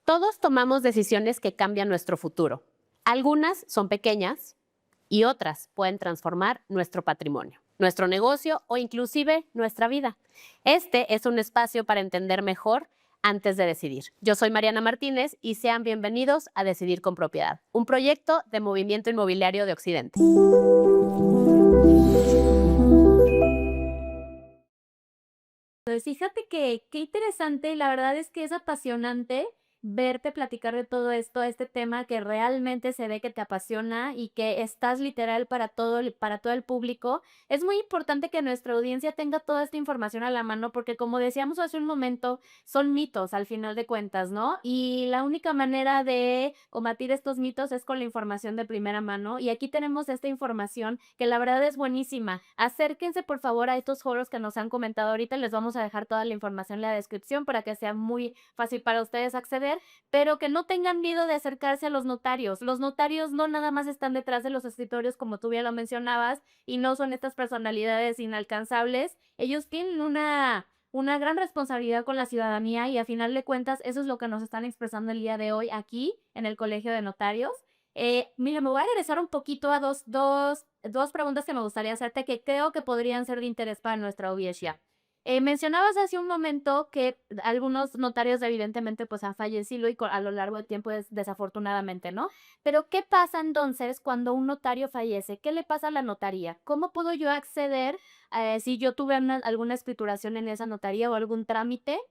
Todos tomamos decisiones que cambian nuestro futuro. Algunas son pequeñas y otras pueden transformar nuestro patrimonio, nuestro negocio o inclusive nuestra vida. Este es un espacio para entender mejor antes de decidir. Yo soy Mariana Martínez y sean bienvenidos a Decidir con Propiedad, un proyecto de Movimiento Inmobiliario de Occidente. Pues fíjate que qué interesante, la verdad es que es apasionante verte platicar de todo esto, este tema que realmente se ve que te apasiona y que estás literal para todo el público. Es muy importante que nuestra audiencia tenga toda esta información a la mano porque como decíamos hace un momento, son mitos al final de cuentas, ¿no? Y la única manera de combatir estos mitos es con la información de primera mano. Y aquí tenemos esta información que la verdad es buenísima. Acérquense por favor a estos foros que nos han comentado ahorita. Les vamos a dejar toda la información en la descripción para que sea muy fácil para ustedes acceder, pero que no tengan miedo de acercarse a los notarios. Los notarios no nada más están detrás de los escritorios, como tú bien lo mencionabas, y no son estas personalidades inalcanzables. Ellos tienen una gran responsabilidad con la ciudadanía y a final de cuentas eso es lo que nos están expresando el día de hoy aquí en el Colegio de Notarios. Mira, me voy a regresar un poquito a dos preguntas que me gustaría hacerte que creo que podrían ser de interés para nuestra audiencia. Mencionabas hace un momento que algunos notarios evidentemente pues han fallecido y a lo largo del tiempo es desafortunadamente, ¿no? Pero ¿qué pasa entonces cuando un notario fallece? ¿Qué le pasa a la notaría? ¿Cómo puedo yo acceder si yo tuve alguna escrituración en esa notaría o algún trámite?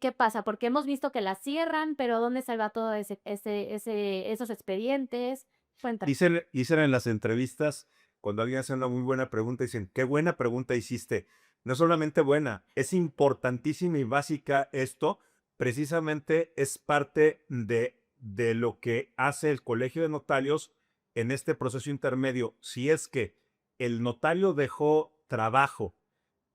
¿Qué pasa? Porque hemos visto que la cierran, pero ¿dónde se va todo esos expedientes? Cuéntame. Dicen en las entrevistas, cuando alguien hace una muy buena pregunta, dicen, qué buena pregunta hiciste. No solamente buena, es importantísima y básica esto, precisamente es parte de lo que hace el Colegio de Notarios en este proceso intermedio. Si es que el notario dejó trabajo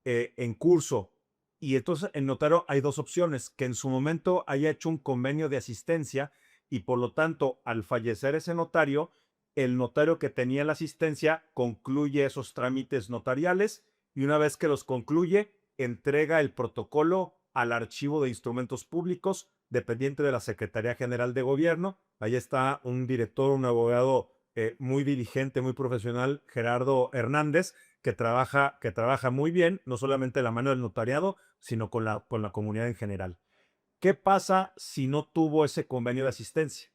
en curso y entonces el notario hay dos opciones, que en su momento haya hecho un convenio de asistencia y por lo tanto al fallecer ese notario, el notario que tenía la asistencia concluye esos trámites notariales y una vez que los concluye, entrega el protocolo al archivo de instrumentos públicos dependiente de la Secretaría General de Gobierno. Ahí está un director, un abogado muy diligente, muy profesional, Gerardo Hernández, que trabaja muy bien, no solamente de la mano del notariado, sino con la comunidad en general. ¿Qué pasa si no tuvo ese convenio de asistencia?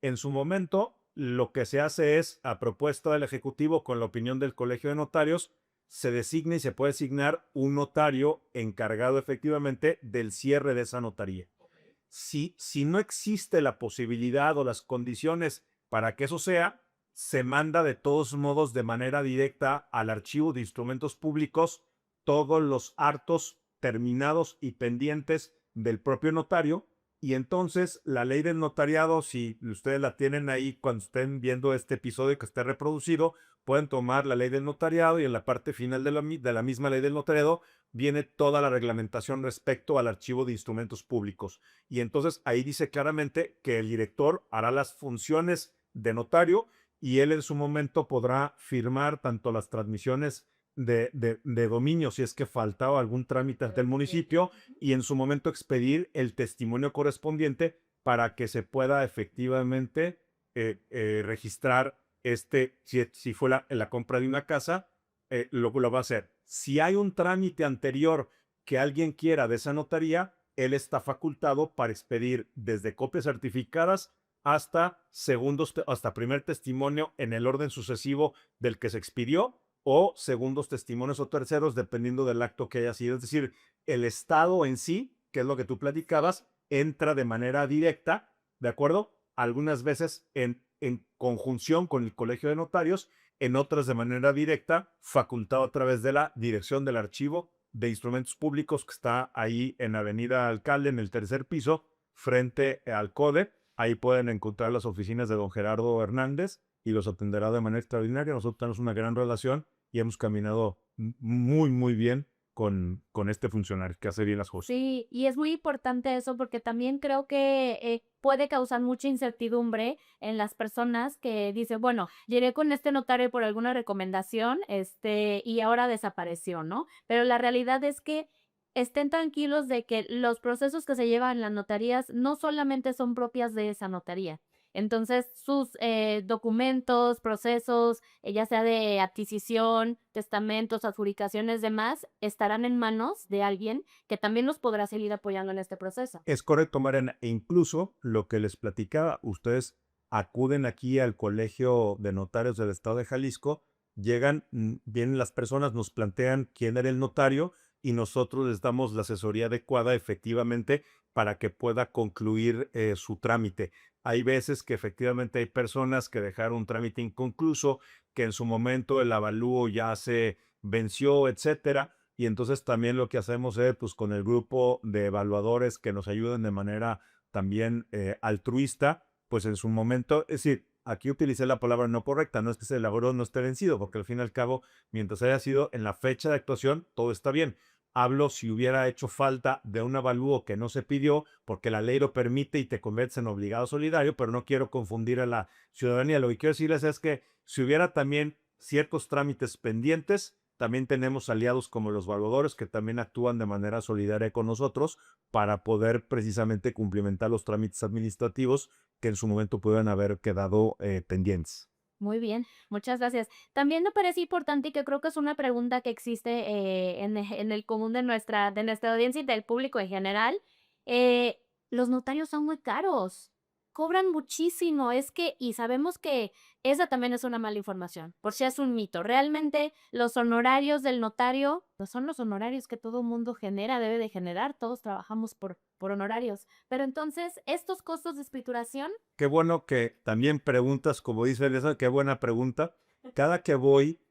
En su momento, lo que se hace es, a propuesta del Ejecutivo, con la opinión del Colegio de Notarios, se designa y se puede asignar un notario encargado efectivamente del cierre de esa notaría. Si no existe la posibilidad o las condiciones para que eso sea, se manda de todos modos de manera directa al archivo de instrumentos públicos todos los actos terminados y pendientes del propio notario. Y entonces la ley del notariado, si ustedes la tienen ahí cuando estén viendo este episodio que esté reproducido, pueden tomar la ley del notariado y en la parte final de la misma ley del notariado viene toda la reglamentación respecto al archivo de instrumentos públicos. Y entonces ahí dice claramente que el director hará las funciones de notario y él en su momento podrá firmar tanto las transmisiones de dominio si es que faltaba algún trámite del municipio y en su momento expedir el testimonio correspondiente para que se pueda efectivamente registrar si fue la compra de una casa, lo va a hacer. Si hay un trámite anterior que alguien quiera de esa notaría, él está facultado para expedir desde copias certificadas hasta primer testimonio en el orden sucesivo del que se expidió o segundos testimonios o terceros, dependiendo del acto que haya sido. Es decir, el Estado en sí, que es lo que tú platicabas, entra de manera directa, ¿de acuerdo? Algunas veces en conjunción con el Colegio de Notarios, en otras de manera directa, facultado a través de la dirección del archivo de instrumentos públicos que está ahí en Avenida Alcalde, en el tercer piso, frente al CODE. Ahí pueden encontrar las oficinas de don Gerardo Hernández y los atenderá de manera extraordinaria. Nosotros tenemos una gran relación y hemos caminado muy, muy bien con este funcionario que hace bien las cosas. Sí, y es muy importante eso porque también creo que puede causar mucha incertidumbre en las personas que dicen, bueno, llegué con este notario por alguna recomendación, y ahora desapareció, ¿no? Pero la realidad es que estén tranquilos de que los procesos que se llevan en las notarías no solamente son propias de esa notaría. Entonces, sus documentos, procesos, ya sea de adquisición, testamentos, adjudicaciones, demás, estarán en manos de alguien que también los podrá seguir apoyando en este proceso. Es correcto, Mariana. E incluso lo que les platicaba, ustedes acuden aquí al Colegio de Notarios del Estado de Jalisco, llegan, vienen las personas, nos plantean quién era el notario y nosotros les damos la asesoría adecuada efectivamente para que pueda concluir su trámite. Hay veces que efectivamente hay personas que dejaron un trámite inconcluso, que en su momento el avalúo ya se venció, etcétera. Y entonces también lo que hacemos es, pues con el grupo de evaluadores que nos ayuden de manera también altruista, pues en su momento, es decir, aquí utilicé la palabra no correcta, no es que ese elaboró no esté vencido, porque al fin y al cabo, mientras haya sido en la fecha de actuación, todo está bien. Hablo si hubiera hecho falta de un avalúo que no se pidió, porque la ley lo permite y te conviertes en obligado solidario, pero no quiero confundir a la ciudadanía. Lo que quiero decirles es que si hubiera también ciertos trámites pendientes, también tenemos aliados como los evaluadores que también actúan de manera solidaria con nosotros para poder precisamente cumplimentar los trámites administrativos que en su momento pudieran haber quedado pendientes. Muy bien, muchas gracias. También me parece importante y que creo que es una pregunta que existe en el común de nuestra audiencia y del público en general. Los notarios son muy caros, cobran muchísimo. Y sabemos que esa también es una mala información, por si es un mito. Realmente los honorarios del notario no son los honorarios que todo mundo genera, debe de generar. Todos trabajamos por honorarios. Pero entonces, estos costos de escrituración. Qué bueno que también preguntas, como dice Elisa, qué buena pregunta. Cada que voy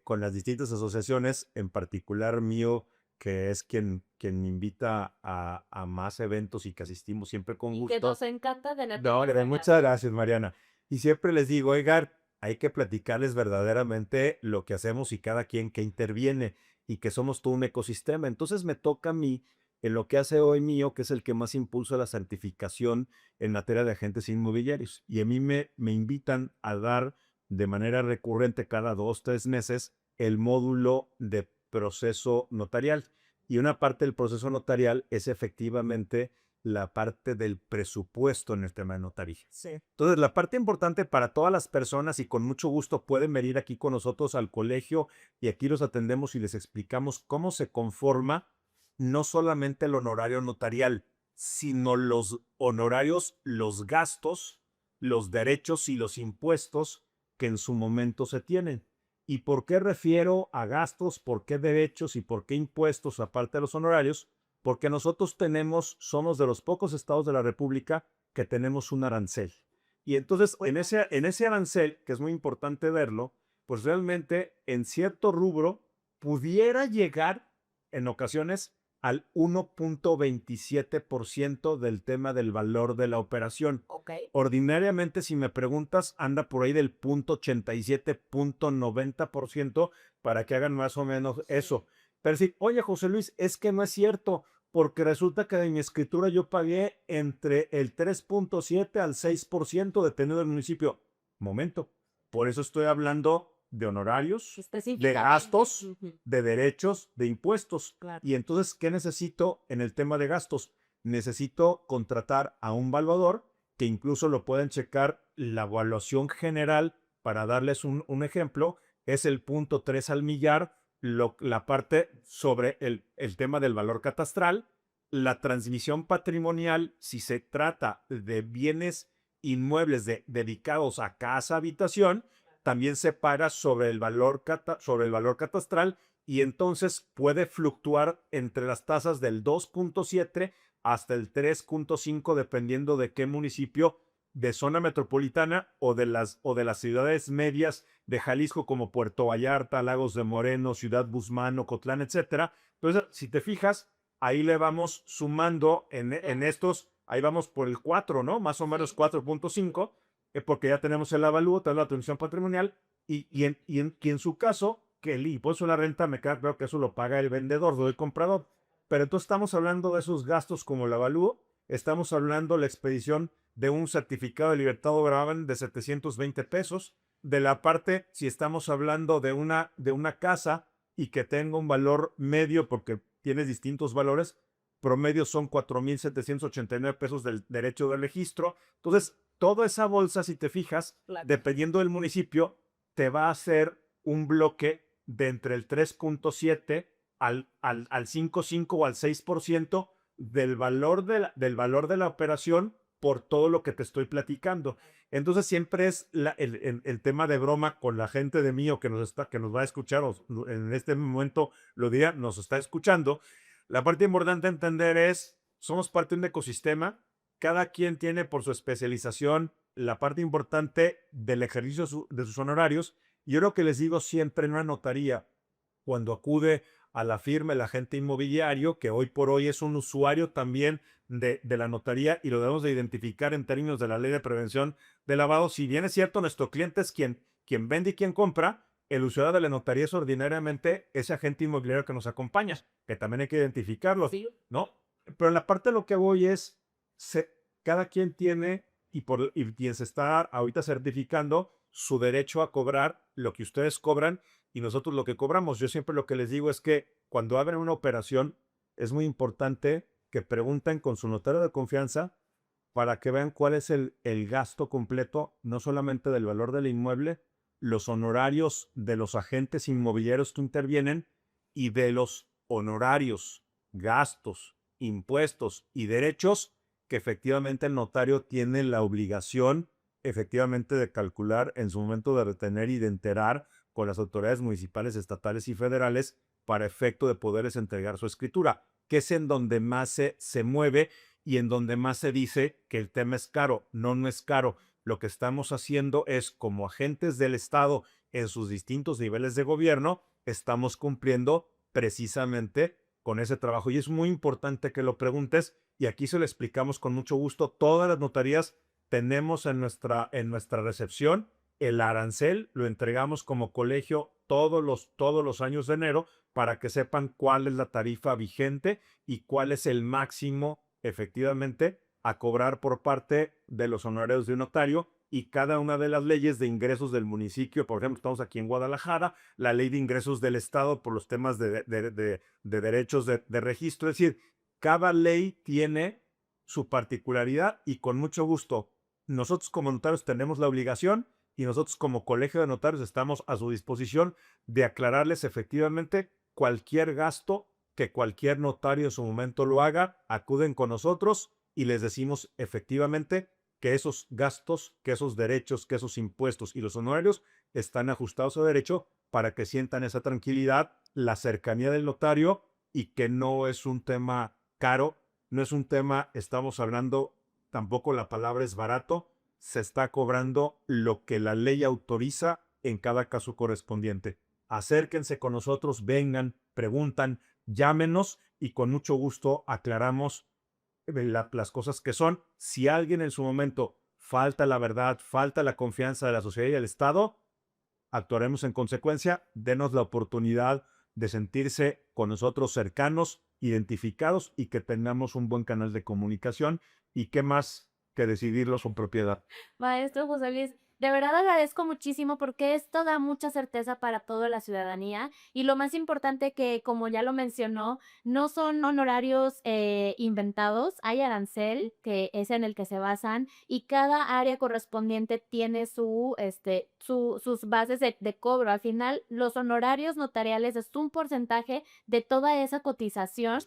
con las distintas asociaciones, en particular mío, que es quien me invita a más eventos y que asistimos siempre con Y que gusto. nos encanta tener. No, muchas gracias, Mariana. Y siempre les digo, oigan, hay que platicarles verdaderamente lo que hacemos y cada quien que interviene y que somos todo un ecosistema. Entonces me toca a mí, en lo que hace hoy mío, que es el que más impulsa la certificación en materia de agentes inmobiliarios. Y a mí me invitan a dar de manera recurrente cada 2, 3 meses el módulo de proceso notarial. Y una parte del proceso notarial es efectivamente la parte del presupuesto en el tema de notaría. Sí. Entonces, la parte importante para todas las personas y con mucho gusto pueden venir aquí con nosotros al colegio y aquí los atendemos y les explicamos cómo se conforma no solamente el honorario notarial, sino los honorarios, los gastos, los derechos y los impuestos que en su momento se tienen. ¿Y por qué refiero a gastos, por qué derechos y por qué impuestos aparte de los honorarios? Porque nosotros somos de los pocos estados de la República que tenemos un arancel. Y entonces en ese arancel, que es muy importante verlo, pues realmente en cierto rubro pudiera llegar en ocasiones al 1.27% del tema del valor de la operación. Okay. Ordinariamente, si me preguntas, anda por ahí del 0.87, 0.90% para que hagan más o menos eso. Pero sí, oye, José Luis, es que no es cierto, porque resulta que de mi escritura yo pagué entre el 3.7 al 6%, dependiendo del municipio. Momento, por eso estoy hablando de honorarios, de gastos, de derechos, de impuestos. Claro. Y entonces, ¿qué necesito en el tema de gastos? Necesito contratar a un evaluador que incluso lo pueden checar la evaluación general. Para darles un ejemplo, es el 0.3 al millar, la parte sobre el tema del valor catastral, la transmisión patrimonial, si se trata de bienes inmuebles dedicados a casa, habitación, también se paga sobre el valor catastral y entonces puede fluctuar entre las tasas del 2.7 hasta el 3.5 dependiendo de qué municipio de zona metropolitana o de las ciudades medias de Jalisco como Puerto Vallarta, Lagos de Moreno, Ciudad Guzmán, Ocotlán, etcétera. Entonces, si te fijas, ahí le vamos sumando en estos, ahí vamos por el 4, ¿no? Más o menos 4.5, porque ya tenemos el avalúo, tenemos la transmisión patrimonial y en su caso, que el impuesto a la renta me queda claro que eso lo paga el vendedor, no el comprador. Pero entonces estamos hablando de esos gastos como el avalúo, estamos hablando de la expedición de un certificado de libertad o gravamen de 720 pesos, de la parte, si estamos hablando de una casa y que tenga un valor medio, porque tienes distintos valores, promedio son 4,789 pesos del derecho de registro. Entonces, toda esa bolsa, si te fijas, dependiendo del municipio, te va a hacer un bloque de entre el 3.7 al 5.5 o al 6% del valor de la operación por todo lo que te estoy platicando. Entonces siempre es el tema de broma con la gente de mío que nos va a escuchar, o en este momento lo diría, nos está escuchando. La parte importante a entender es, somos parte de un ecosistema, cada quien tiene por su especialización la parte importante del ejercicio de sus honorarios. Yo lo que les digo siempre en una notaría, cuando acude a la firma el agente inmobiliario, que hoy por hoy es un usuario también de la notaría y lo debemos de identificar en términos de la ley de prevención de lavado. Si bien es cierto, nuestro cliente es quien vende y quien compra, el usuario de la notaría es ordinariamente ese agente inmobiliario que nos acompaña, que también hay que identificarlo, Sí. ¿no? Pero en la parte de lo que voy es, cada quien tiene y quien se está ahorita certificando su derecho a cobrar lo que ustedes cobran y nosotros lo que cobramos. Yo siempre lo que les digo es que cuando abren una operación es muy importante que pregunten con su notario de confianza para que vean cuál es el gasto completo, no solamente del valor del inmueble, los honorarios de los agentes inmobiliarios que intervienen y de los honorarios, gastos, impuestos y derechos que efectivamente el notario tiene la obligación efectivamente de calcular en su momento de retener y de enterar con las autoridades municipales, estatales y federales para efecto de poderles entregar su escritura, que es en donde más se mueve y en donde más se dice que el tema es caro. No, no es caro. Lo que estamos haciendo es, como agentes del Estado en sus distintos niveles de gobierno, estamos cumpliendo precisamente con ese trabajo. Y es muy importante que lo preguntes y aquí se lo explicamos con mucho gusto. Todas las notarías tenemos en nuestra recepción el arancel, lo entregamos como colegio todos los años de enero para que sepan cuál es la tarifa vigente y cuál es el máximo efectivamente a cobrar por parte de los honorarios de un notario y cada una de las leyes de ingresos del municipio. Por ejemplo, estamos aquí en Guadalajara, la ley de ingresos del Estado por los temas de derechos de registro. Es decir, cada ley tiene su particularidad y con mucho gusto nosotros como notarios tenemos la obligación y nosotros como colegio de notarios estamos a su disposición de aclararles efectivamente cualquier gasto que cualquier notario en su momento lo haga. Acuden con nosotros y les decimos efectivamente que esos gastos, que esos derechos, que esos impuestos y los honorarios están ajustados a derecho para que sientan esa tranquilidad, la cercanía del notario y que no es un tema caro, no es un tema, estamos hablando, tampoco la palabra es barato, se está cobrando lo que la ley autoriza en cada caso correspondiente. Acérquense con nosotros, vengan, preguntan, llámenos y con mucho gusto aclaramos las cosas que son. Si alguien en su momento falta la verdad, falta la confianza de la sociedad y del Estado, actuaremos en consecuencia. Denos la oportunidad de sentirse con nosotros cercanos, identificados y que tengamos un buen canal de comunicación. ¿Y qué más que decidirlo con propiedad? Maestro José Luis, de verdad agradezco muchísimo porque esto da mucha certeza para toda la ciudadanía y lo más importante que, como ya lo mencionó, no son honorarios inventados, hay arancel que es en el que se basan y cada área correspondiente tiene sus bases de cobro. Al final, los honorarios notariales es un porcentaje de toda esa cotización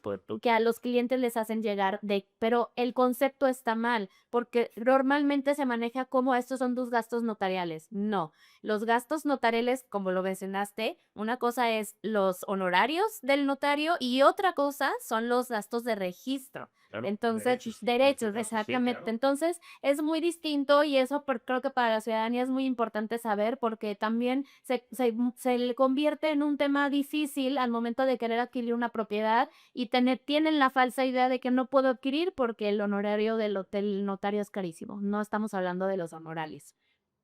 que a los clientes les hacen llegar, pero el concepto está mal porque normalmente se maneja como estos son tus gastos notariales. No, los gastos notariales, como lo mencionaste, una cosa es los honorarios del notario y otra cosa son los gastos de registro. Claro, Entonces, derechos, sí, exactamente. claro. Entonces, es muy distinto y eso creo que para la ciudadanía es muy importante saber porque también se le convierte en un tema difícil al momento de querer adquirir una propiedad y tienen la falsa idea de que no puedo adquirir porque el honorario del notario es carísimo. No estamos hablando de los honorarios.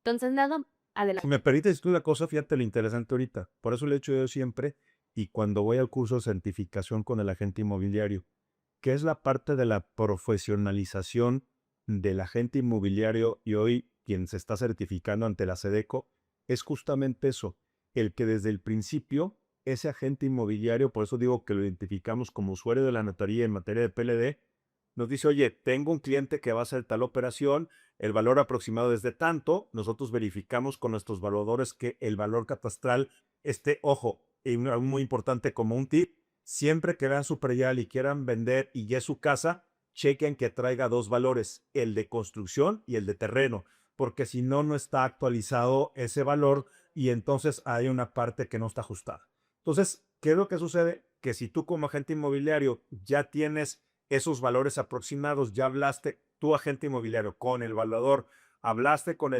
Entonces, nada, Si adelante. me permites decir una cosa, fíjate lo interesante ahorita. Por eso lo he hecho yo siempre y cuando voy al curso de certificación con el agente inmobiliario, que es la parte de la profesionalización del agente inmobiliario y hoy quien se está certificando ante la SEDECO, es justamente eso, el que desde el principio ese agente inmobiliario, por eso digo que lo identificamos como usuario de la notaría en materia de PLD, nos dice, oye, tengo un cliente que va a hacer tal operación, el valor aproximado es de tanto, nosotros verificamos con nuestros valuadores que el valor catastral esté, ojo, y algo muy importante como un tip, siempre que vean su predial y quieran vender y ya es su casa, chequen que traiga dos valores, el de construcción y el de terreno, porque si no, no está actualizado ese valor y entonces hay una parte que no está ajustada. Entonces, ¿qué es lo que sucede? Que si tú como agente inmobiliario ya tienes esos valores aproximados, ya hablaste, tu agente inmobiliario con el valuador, hablaste con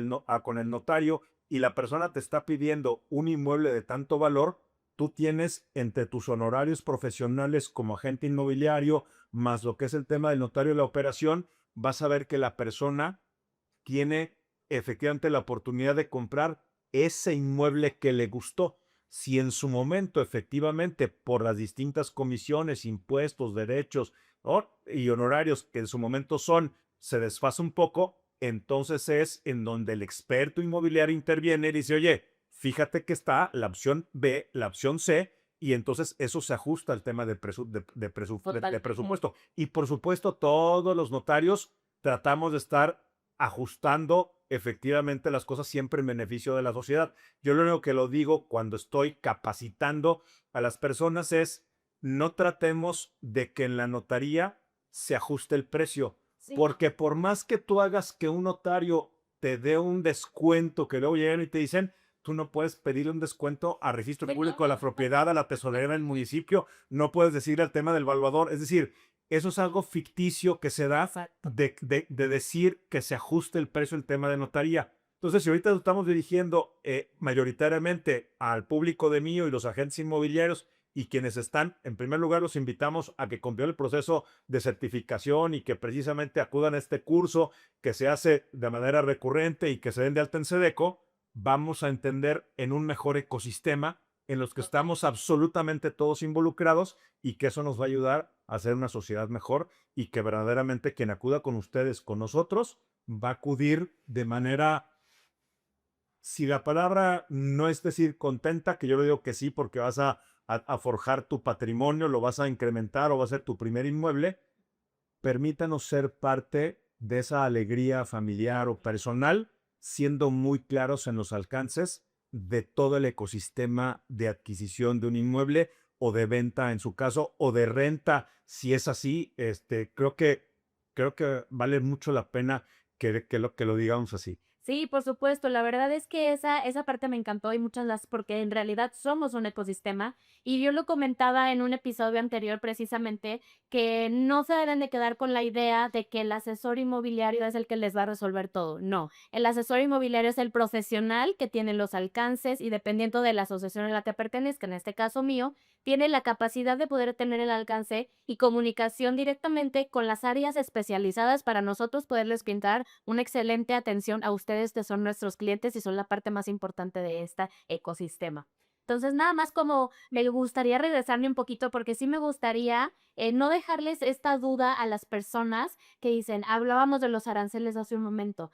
con el notario y la persona te está pidiendo un inmueble de tanto valor, tú tienes entre tus honorarios profesionales como agente inmobiliario, más lo que es el tema del notario de la operación, vas a ver que la persona tiene efectivamente la oportunidad de comprar ese inmueble que le gustó. Si en su momento, efectivamente, por las distintas comisiones, impuestos, derechos, ¿no?, y honorarios que en su momento son, se desfasa un poco, entonces es en donde el experto inmobiliario interviene y dice, oye, fíjate que está la opción B, la opción C, y entonces eso se ajusta al tema de presupuesto. Y por supuesto, todos los notarios tratamos de estar ajustando efectivamente las cosas siempre en beneficio de la sociedad. Yo lo único que lo digo cuando estoy capacitando a las personas es no tratemos de que en la notaría se ajuste el precio, Sí. porque por más que tú hagas que un notario te dé un descuento, que luego llegan y te dicen, tú no puedes pedirle un descuento a registro público de la propiedad, a la tesorería del municipio, no puedes decir el tema del evaluador, es decir, eso es algo ficticio que se da Exacto. de decir que se ajuste el precio del tema de notaría. Entonces, si ahorita nos estamos dirigiendo mayoritariamente al público de mío y los agentes inmobiliarios y quienes están, en primer lugar, los invitamos a que continúen el proceso de certificación y que precisamente acudan a este curso que se hace de manera recurrente y que se den de alta en SEDECO, vamos a entender en un mejor ecosistema en los que estamos absolutamente todos involucrados y que eso nos va a ayudar a hacer una sociedad mejor y que verdaderamente quien acuda con ustedes, con nosotros, va a acudir de manera, si la palabra no es decir contenta, que yo le digo que sí, porque vas a forjar tu patrimonio, lo vas a incrementar o va a ser tu primer inmueble, permítanos ser parte de esa alegría familiar o personal, siendo muy claros en los alcances de todo el ecosistema de adquisición de un inmueble o de venta en su caso, o de renta, si es así, creo que vale mucho la pena que lo digamos así. Sí, por supuesto. La verdad es que esa parte me encantó y muchas gracias porque en realidad somos un ecosistema y yo lo comentaba en un episodio anterior precisamente que no se deben de quedar con la idea de que el asesor inmobiliario es el que les va a resolver todo. No, el asesor inmobiliario es el profesional que tiene los alcances y dependiendo de la asociación a la que pertenezca, en este caso mío, tiene la capacidad de poder tener el alcance y comunicación directamente con las áreas especializadas para nosotros poderles brindar una excelente atención a ustedes que son nuestros clientes y son la parte más importante de este ecosistema. Entonces, nada más como me gustaría regresarme un poquito porque sí me gustaría no dejarles esta duda a las personas que dicen, hablábamos de los aranceles hace un momento.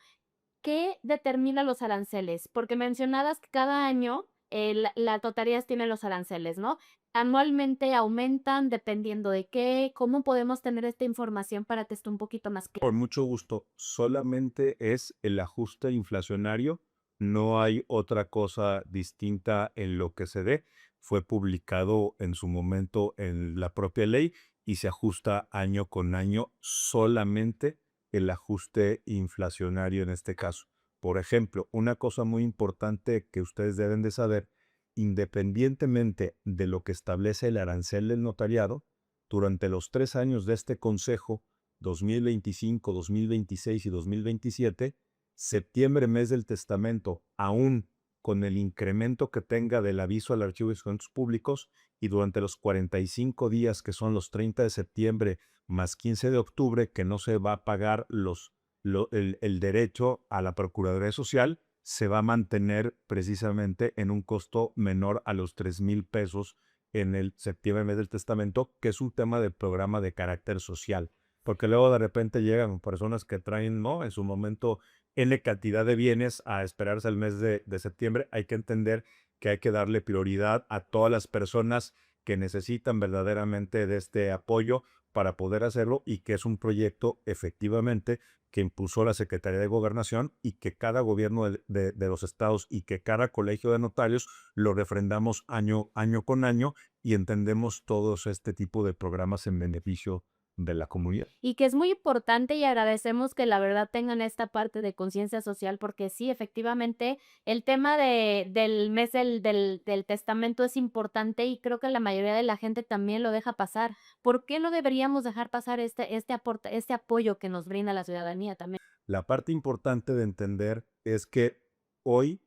¿Qué determina los aranceles? Porque mencionabas que cada año las notarías tienen los aranceles, ¿no? Anualmente aumentan dependiendo de qué, ¿cómo podemos tener esta información para que esté un poquito más claro? Con mucho gusto, solamente es el ajuste inflacionario, no hay otra cosa distinta en lo que se dé. Fue publicado en su momento en la propia ley y se ajusta año con año solamente el ajuste inflacionario en este caso. Por ejemplo, una cosa muy importante que ustedes deben de saber, independientemente de lo que establece el arancel del notariado, durante los 3 años de este consejo, 2025, 2026 y 2027, septiembre, mes del testamento, aún con el incremento que tenga del aviso al archivo de documentos públicos y durante los 45 días que son los 30 de septiembre más 15 de octubre que no se va a pagar el derecho a la Procuraduría Social, se va a mantener precisamente en un costo menor a los 3,000 pesos en el septiembre, mes del testamento, que es un tema de programa de carácter social. Porque luego de repente llegan personas que traen, ¿no?, en su momento N cantidad de bienes a esperarse el mes de septiembre. Hay que entender que hay que darle prioridad a todas las personas que necesitan verdaderamente de este apoyo para poder hacerlo y que es un proyecto efectivamente que impulsó la Secretaría de Gobernación y que cada gobierno de los estados y que cada colegio de notarios lo refrendamos año con año y entendemos todos este tipo de programas en beneficio de la comunidad. Y que es muy importante y agradecemos que la verdad tengan esta parte de conciencia social, porque sí, efectivamente, el tema del mes del testamento es importante y creo que la mayoría de la gente también lo deja pasar. ¿Por qué no deberíamos dejar pasar este apoyo que nos brinda la ciudadanía también? La parte importante de entender es que hoy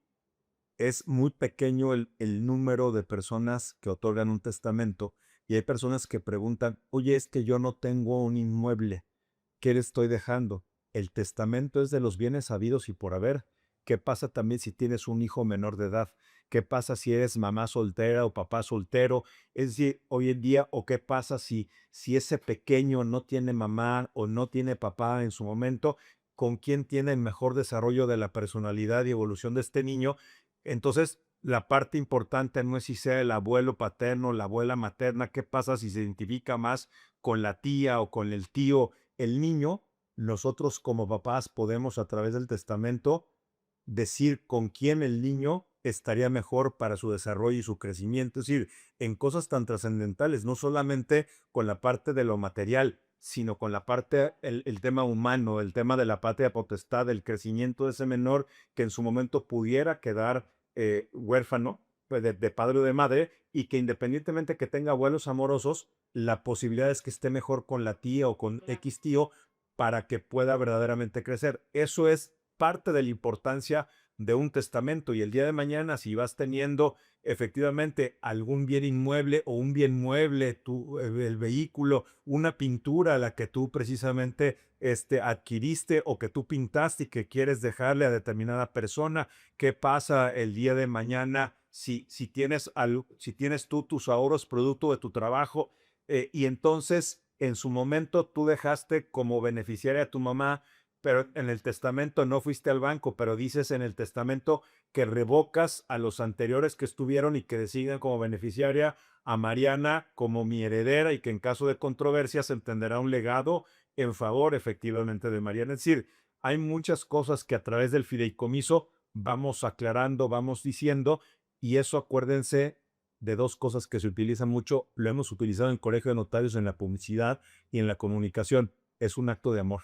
es muy pequeño el número de personas que otorgan un testamento y hay personas que preguntan, oye, es que yo no tengo un inmueble, ¿qué le estoy dejando? El testamento es de los bienes habidos y por haber. ¿Qué pasa también si tienes un hijo menor de edad? ¿Qué pasa si eres mamá soltera o papá soltero? Es decir, hoy en día, ¿o qué pasa si ese pequeño no tiene mamá o no tiene papá en su momento? ¿Con quién tiene el mejor desarrollo de la personalidad y evolución de este niño? Entonces, la parte importante no es si sea el abuelo paterno, la abuela materna, qué pasa si se identifica más con la tía o con el tío, el niño. Nosotros como papás podemos a través del testamento decir con quién el niño estaría mejor para su desarrollo y su crecimiento. Es decir, en cosas tan trascendentales, no solamente con la parte de lo material, sino con la parte, el tema humano, el tema de la patria potestad, el crecimiento de ese menor que en su momento pudiera quedar huérfano pues, de padre o de madre y que independientemente que tenga abuelos amorosos, la posibilidad es que esté mejor con la tía o con X tío para que pueda verdaderamente crecer. Eso es parte de la importancia de un testamento y el día de mañana si vas teniendo efectivamente algún bien inmueble o un bien mueble, el vehículo, una pintura a la que tú precisamente adquiriste o que tú pintaste y que quieres dejarle a determinada persona, ¿qué pasa el día de mañana si tienes tú tus ahorros producto de tu trabajo y entonces en su momento tú dejaste como beneficiaria a tu mamá, pero en el testamento no fuiste al banco, pero dices en el testamento que revocas a los anteriores que estuvieron y que designan como beneficiaria a Mariana como mi heredera y que en caso de controversia se entenderá un legado en favor efectivamente de Mariana. Es decir, hay muchas cosas que a través del fideicomiso vamos aclarando, vamos diciendo, y eso acuérdense de dos cosas que se utilizan mucho, lo hemos utilizado en el Colegio de Notarios, en la publicidad y en la comunicación, es un acto de amor.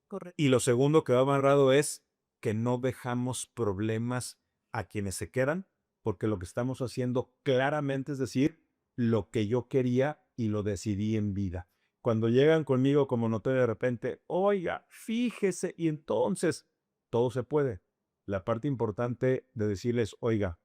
Correcto. Y lo segundo que va amarrado es que no dejamos problemas a quienes se quedan, porque lo que estamos haciendo claramente es decir lo que yo quería y lo decidí en vida. Cuando llegan conmigo como notario de repente, oiga, fíjese, y entonces todo se puede. La parte importante de decirles, oiga,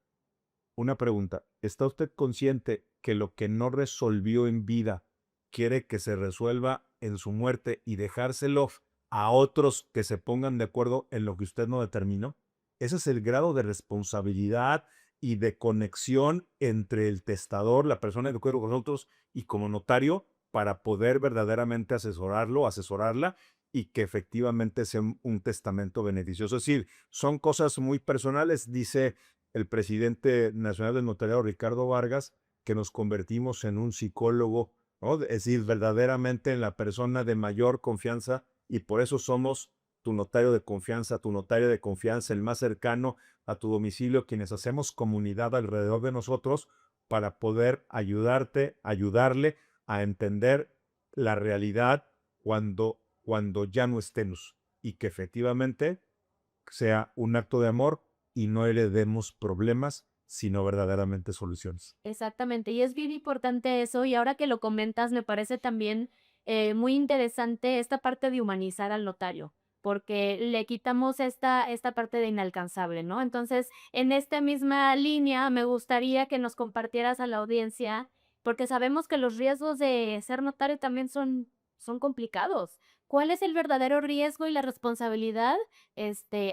una pregunta, ¿está usted consciente que lo que no resolvió en vida quiere que se resuelva en su muerte y dejárselo a otros que se pongan de acuerdo en lo que usted no determinó? Ese es el grado de responsabilidad y de conexión entre el testador, la persona que acuerdo con nosotros y como notario para poder verdaderamente asesorarlo, asesorarla y que efectivamente sea un testamento beneficioso. Es decir, son cosas muy personales, dice el presidente nacional del notariado, Ricardo Vargas, que nos convertimos en un psicólogo, ¿no? Es decir, verdaderamente en la persona de mayor confianza y por eso somos tu notario de confianza, el más cercano a tu domicilio, quienes hacemos comunidad alrededor de nosotros para poder ayudarte, ayudarle a entender la realidad cuando ya no estemos y que efectivamente sea un acto de amor y no heredemos problemas, sino verdaderamente soluciones. Exactamente, y es bien importante eso, y ahora que lo comentas, me parece también muy interesante esta parte de humanizar al notario, porque le quitamos esta parte de inalcanzable, ¿no? Entonces, en esta misma línea, me gustaría que nos compartieras a la audiencia, porque sabemos que los riesgos de ser notario también son complicados. ¿Cuál es el verdadero riesgo y la responsabilidad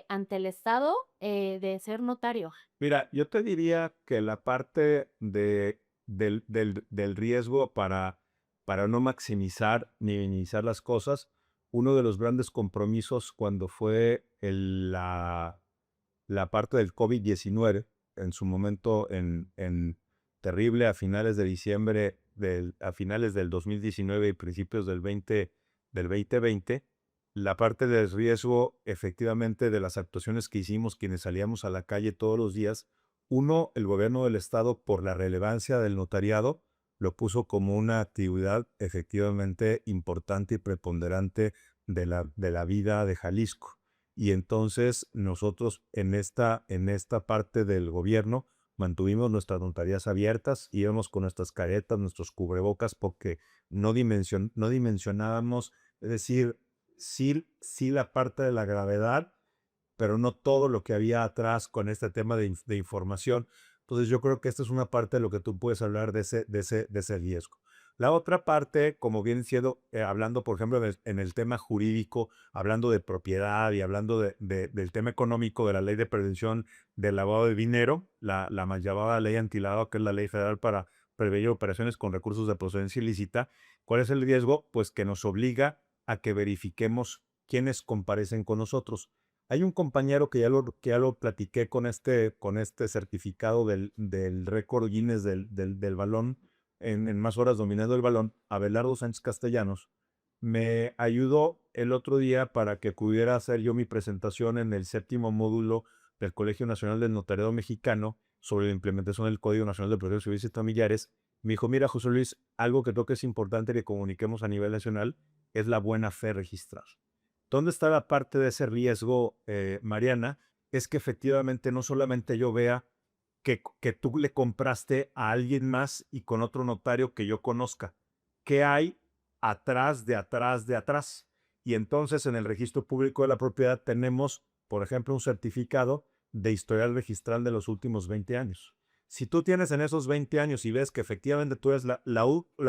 ante el Estado de ser notario? Mira, yo te diría que la parte del riesgo para no maximizar ni minimizar las cosas, uno de los grandes compromisos cuando fue la parte del COVID-19 en su momento en terrible a finales de diciembre, a finales del 2019 y principios del 2020, la parte del riesgo efectivamente de las actuaciones que hicimos quienes salíamos a la calle todos los días, uno, el gobierno del estado por la relevancia del notariado, lo puso como una actividad efectivamente importante y preponderante de la vida de Jalisco. Y entonces nosotros en esta parte del gobierno mantuvimos nuestras notarías abiertas, íbamos con nuestras caretas, nuestros cubrebocas, porque no dimensionábamos, es decir, sí la parte de la gravedad, pero no todo lo que había atrás con este tema de información. Entonces yo creo que esta es una parte de lo que tú puedes hablar de ese riesgo. La otra parte, como viene siendo, hablando, por ejemplo, en el tema jurídico, hablando de propiedad y hablando del tema económico, de la ley de prevención del lavado de dinero, la mal llamada ley antilavado, que es la ley federal para prevenir operaciones con recursos de procedencia ilícita. ¿Cuál es el riesgo? Pues que nos obliga a que verifiquemos quiénes comparecen con nosotros. Hay un compañero que ya lo platiqué con este certificado del récord Guinness del balón, en más horas dominando el balón, Abelardo Sánchez Castellanos, me ayudó el otro día para que pudiera hacer yo mi presentación en el 7º módulo del Colegio Nacional del Notariado Mexicano sobre la implementación del Código Nacional de Procesos Civiles y Familiares. Me dijo, mira, José Luis, algo que creo que es importante que comuniquemos a nivel nacional es la buena fe registral. ¿Dónde está la parte de ese riesgo, Mariana? Es que efectivamente no solamente yo vea que tú le compraste a alguien más y con otro notario que yo conozca. ¿Qué hay atrás de atrás de atrás? Y entonces en el registro público de la propiedad tenemos, por ejemplo, un certificado de historial registral de los últimos 20 años. Si tú tienes en esos 20 años y ves que efectivamente tú eres la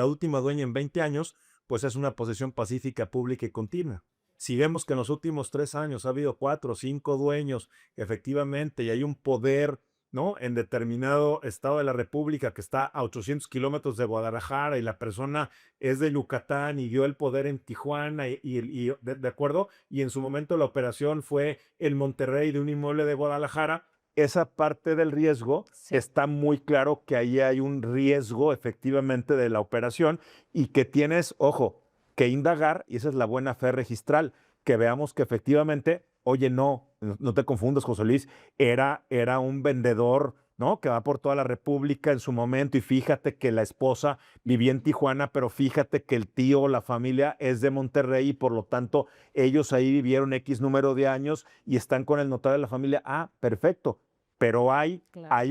última dueña en 20 años, pues es una posesión pacífica, pública y continua. Si vemos que en los últimos 3 años ha habido 4 o 5 dueños, efectivamente, y hay un poder, ¿no?, en determinado estado de la República que está a 800 kilómetros de Guadalajara y la persona es de Yucatán y dio el poder en Tijuana ¿de acuerdo? Y en su momento la operación fue en Monterrey de un inmueble de Guadalajara. Esa parte del riesgo, sí, está muy claro que ahí hay un riesgo efectivamente de la operación y que tienes, ojo, que indagar, y esa es la buena fe registral, que veamos que efectivamente, oye, no te confundas, José Luis, era un vendedor, ¿no?, que va por toda la República en su momento, y fíjate que la esposa vivía en Tijuana, pero fíjate que el tío o la familia es de Monterrey y por lo tanto ellos ahí vivieron X número de años y están con el notario de la familia. Ah, perfecto, pero hay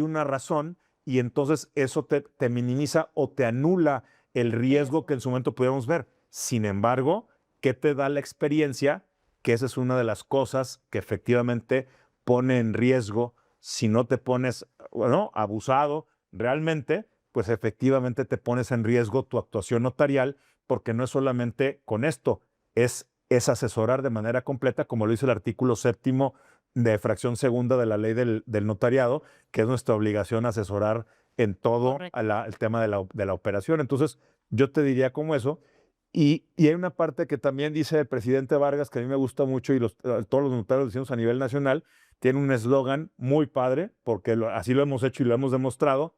una razón y entonces eso te minimiza o te anula el riesgo que en su momento pudiéramos ver. Sin embargo, ¿qué te da la experiencia? Que esa es una de las cosas que efectivamente pone en riesgo si no te pones, bueno, abusado realmente, pues efectivamente te pones en riesgo tu actuación notarial, porque no es solamente con esto, es asesorar de manera completa, como lo dice el artículo 7º de fracción segunda de la ley del notariado, que es nuestra obligación asesorar en todo el tema de la operación. Entonces, yo te diría como eso. Y hay una parte que también dice el presidente Vargas, que a mí me gusta mucho, y todos los notarios lo decimos a nivel nacional, tiene un eslogan muy padre, porque así lo hemos hecho y lo hemos demostrado.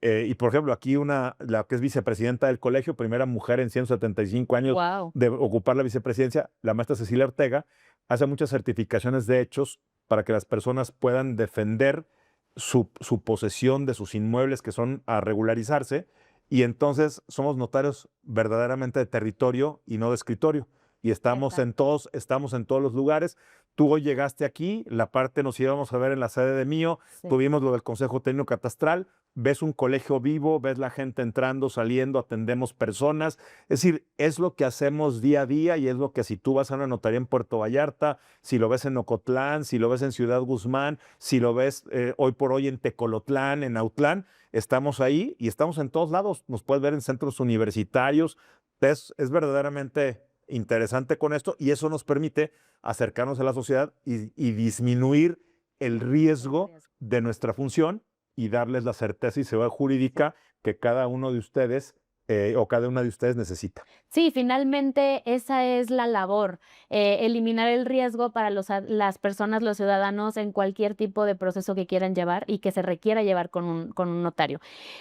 Y por ejemplo, aquí la que es vicepresidenta del colegio, primera mujer en 175 años Wow. de ocupar la vicepresidencia, la maestra Cecilia Ortega, hace muchas certificaciones de hechos para que las personas puedan defender su posesión de sus inmuebles que son a regularizarse. Y entonces somos notarios verdaderamente de territorio y no de escritorio. Y estamos en todos los lugares. Tú hoy llegaste aquí, la parte nos íbamos a ver en la sede de Mío, sí, tuvimos lo del Consejo Técnico Catastral, ves un colegio vivo, ves la gente entrando, saliendo, atendemos personas. Es decir, es lo que hacemos día a día y es lo que si tú vas a una notaría en Puerto Vallarta, si lo ves en Ocotlán, si lo ves en Ciudad Guzmán, si lo ves hoy por hoy en Tecolotlán, en Autlán, estamos ahí y estamos en todos lados. Nos puedes ver en centros universitarios. Es verdaderamente interesante con esto y eso nos permite acercarnos a la sociedad y disminuir el riesgo de nuestra función y darles la certeza y seguridad jurídica que cada uno de ustedes o cada una de ustedes necesita. Sí, finalmente esa es la labor, eliminar el riesgo para las personas, los ciudadanos en cualquier tipo de proceso que quieran llevar y que se requiera llevar con un notario.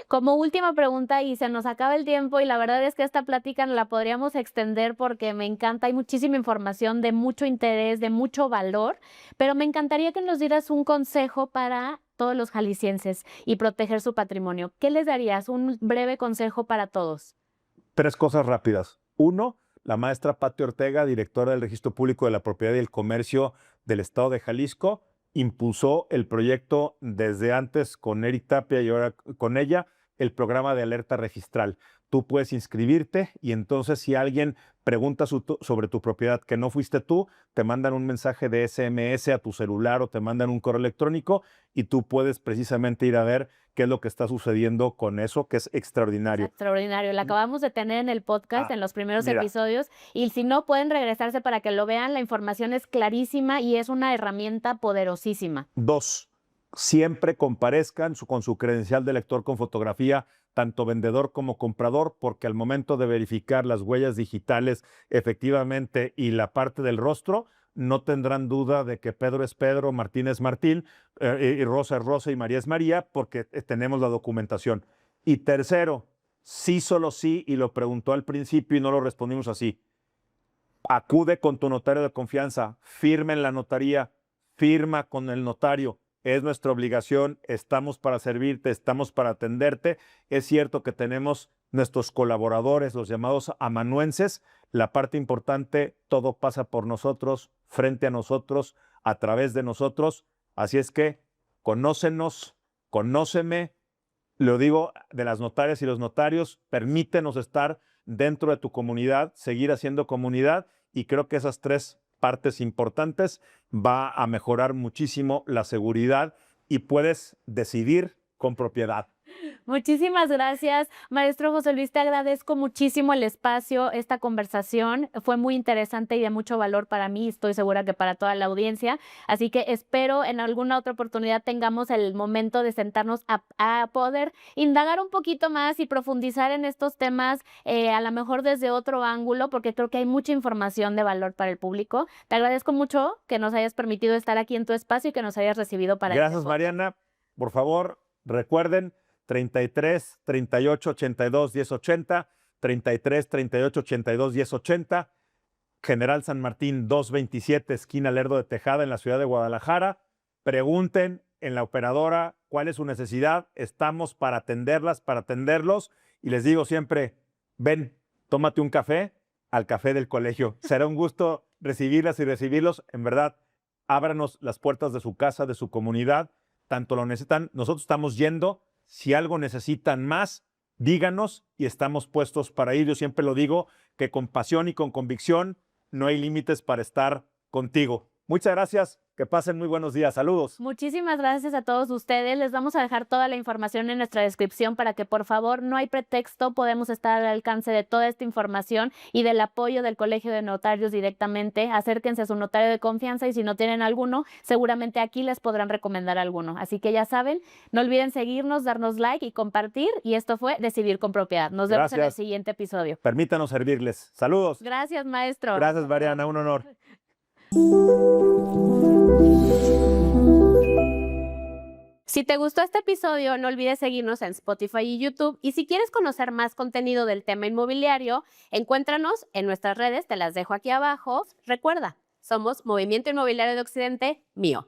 Como última pregunta, y se nos acaba el tiempo, y la verdad es que esta plática la podríamos extender porque me encanta, hay muchísima información de mucho interés, de mucho valor, pero me encantaría que nos dieras un consejo para todos los jaliscienses y proteger su patrimonio. ¿Qué les darías? Un breve consejo para todos. 3 cosas rápidas. 1, la maestra Pati Ortega, directora del Registro Público de la Propiedad y el Comercio del Estado de Jalisco, impulsó el proyecto desde antes con Eric Tapia y ahora con ella, el programa de alerta registral. Tú puedes inscribirte y entonces si alguien pregunta sobre tu propiedad que no fuiste tú, te mandan un mensaje de SMS a tu celular o te mandan un correo electrónico y tú puedes precisamente ir a ver qué es lo que está sucediendo con eso, que es extraordinario. Extraordinario. La acabamos de tener en el podcast, en los primeros mira. episodios, y si no, pueden regresarse para que lo vean. La información es clarísima y es una herramienta poderosísima. 2, siempre comparezcan con su credencial de lector con fotografía, tanto vendedor como comprador, porque al momento de verificar las huellas digitales efectivamente y la parte del rostro, no tendrán duda de que Pedro es Pedro, Martín es Martín, y Rosa es Rosa y María es María, porque tenemos la documentación. Y tercero, sí, solo sí, y lo preguntó al principio y no lo respondimos así. Acude con tu notario de confianza, firma en la notaría, firma con el notario. Es nuestra obligación, estamos para servirte, estamos para atenderte. Es cierto que tenemos nuestros colaboradores, los llamados amanuenses. La parte importante, todo pasa por nosotros, frente a nosotros, a través de nosotros. Así es que conócenos, conóceme. Lo digo de las notarias y los notarios, permítenos estar dentro de tu comunidad, seguir haciendo comunidad, y creo que esas 3 partes importantes va a mejorar muchísimo la seguridad y puedes decidir con propiedad. Muchísimas gracias, maestro José Luis, te agradezco muchísimo el espacio, esta conversación fue muy interesante y de mucho valor para mí, estoy segura que para toda la audiencia, así que espero en alguna otra oportunidad tengamos el momento de sentarnos a poder indagar un poquito más y profundizar en estos temas, a lo mejor desde otro ángulo, porque creo que hay mucha información de valor para el público. Te agradezco mucho que nos hayas permitido estar aquí en tu espacio y que nos hayas recibido para Gracias, este podcast. Mariana. Por favor, recuerden 33 38 82 10 80, 33 38 82 10 80, General San Martín 227, esquina Lerdo de Tejada, en la ciudad de Guadalajara. Pregunten en la operadora cuál es su necesidad. Estamos para atenderlas, para atenderlos. Y les digo siempre, ven, tómate un café al café del colegio. Será un gusto recibirlas y recibirlos. En verdad, ábranos las puertas de su casa, de su comunidad. Tanto lo necesitan. Nosotros estamos yendo. Si algo necesitan más, díganos y estamos puestos para ir. Yo siempre lo digo, que con pasión y con convicción no hay límites para estar contigo. Muchas gracias. Que pasen muy buenos días. Saludos. Muchísimas gracias a todos ustedes. Les vamos a dejar toda la información en nuestra descripción para que, por favor, no hay pretexto. Podemos estar al alcance de toda esta información y del apoyo del Colegio de Notarios directamente. Acérquense a su notario de confianza y si no tienen alguno, seguramente aquí les podrán recomendar alguno. Así que ya saben, no olviden seguirnos, darnos like y compartir. Y esto fue Decidir con Propiedad. Nos vemos en el siguiente episodio. Permítanos servirles. Saludos. Gracias, maestro. Gracias, Mariana. Un honor. Si te gustó este episodio, no olvides seguirnos en Spotify y YouTube. Y si quieres conocer más contenido del tema inmobiliario, encuéntranos en nuestras redes, te las dejo aquí abajo. Recuerda, somos Movimiento Inmobiliario de Occidente, mío.